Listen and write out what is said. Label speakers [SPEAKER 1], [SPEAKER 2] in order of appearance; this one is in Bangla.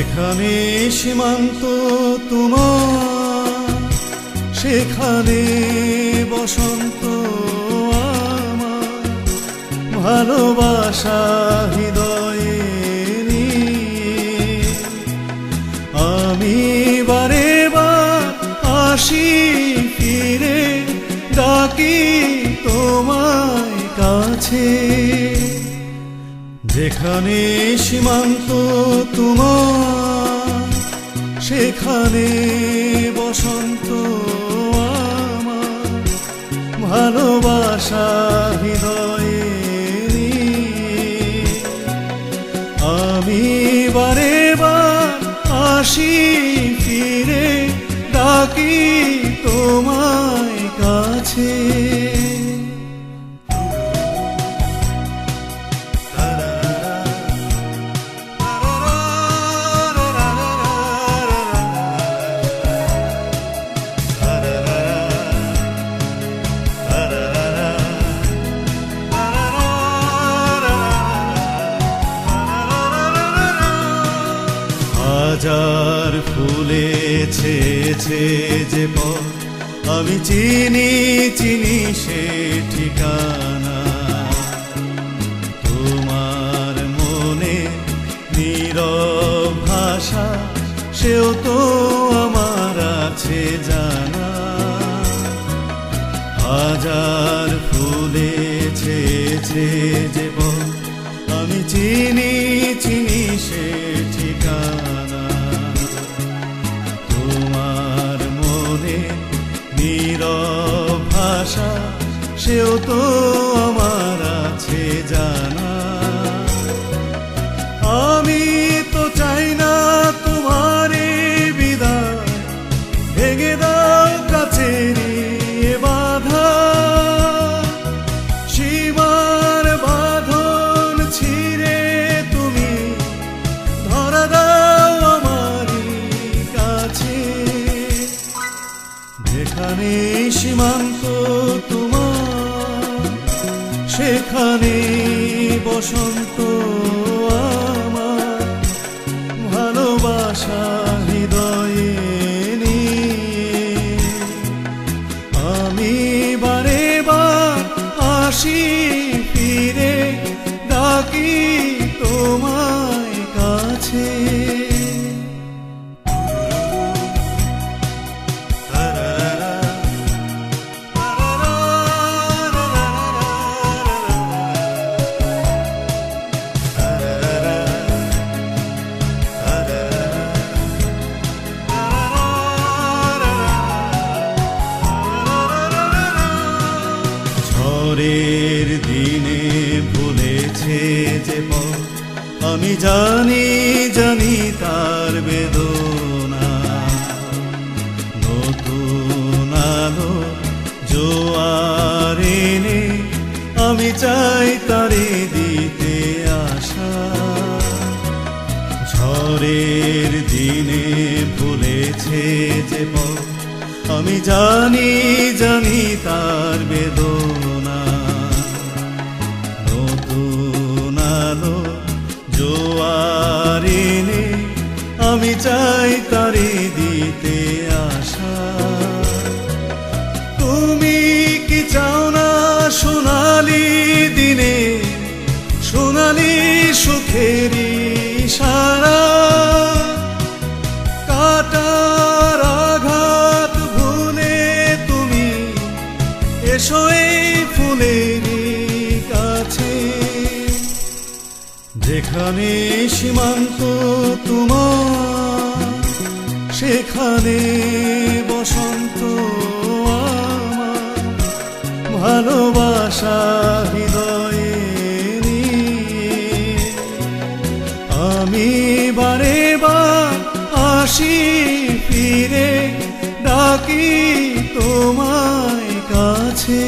[SPEAKER 1] যেখানে সীমান্ত তোমার সেখানে বসন্ত আমার, ভালোবাসা হৃদয়ে নিয়ে আমি বারে বার আসি ফিরে, ডাকি তোমায় কাছে। যেখানে সীমান্ত তোমার সেখানে বসন্ত আমার, ভালোবাসা হৃদয়ে নিয়ে আমি বারে বার আসি ফিরে, ডাকি তোমায় কাছে। হাজার ফুলে ছেয়েছে যে পথ, আমি চিনি চিনি সে ঠিকানা। তোমার মনে নীরব ভাষা, সেও তো আমার আছে জানা। হাজার ফুলে ছেয়েছে যে পথ, আমি চিনি চিনি সে ঠিকানা। তোমার মনে নীরব ভাষা, সেও তো আমার আছে জানা। আমি তো চাই না তোমার বিদায়, ভেঙে দাও কাছেরই বাধা। সীমার বাঁধন ছিঁড়ে তুমি ধরা দাও আমারই কাছে। যেখানে সীমান্ত তোমার সেখানে বসন্ত আমার, ভালোবাসা হৃদয়ে নিয়ে আমি বারে বার আসি ফিরে, ডাকি তোমায় কাছে। ঝড়ের দিনে ভুলেছে যে পথ, আমি জানি জানি তার বেদনা। নতুন আলো জোয়ার এনে আমি চাই তারে দিতে আশা। ঝড়ের দিনে ভুলেছে যে পথ, আমি জানি জানি তার বেদনা। নতুন আলো জোয়ার এনে আমি চাই তারে দিতে আশা। তুমি কি চাও না সোনালি দিনে সোনালি সুখেরই সারা? কাটার আঘাত ভুলে তুমি এসো এই ফুলেরই কাছে। যেখানে সীমান্ত তোমার সেখানে বসন্ত আমার, ভালোবাসা হৃদয়ে নিয়ে আমি বারে বার আসি ফিরে, ডাকি তোমায় কাছে।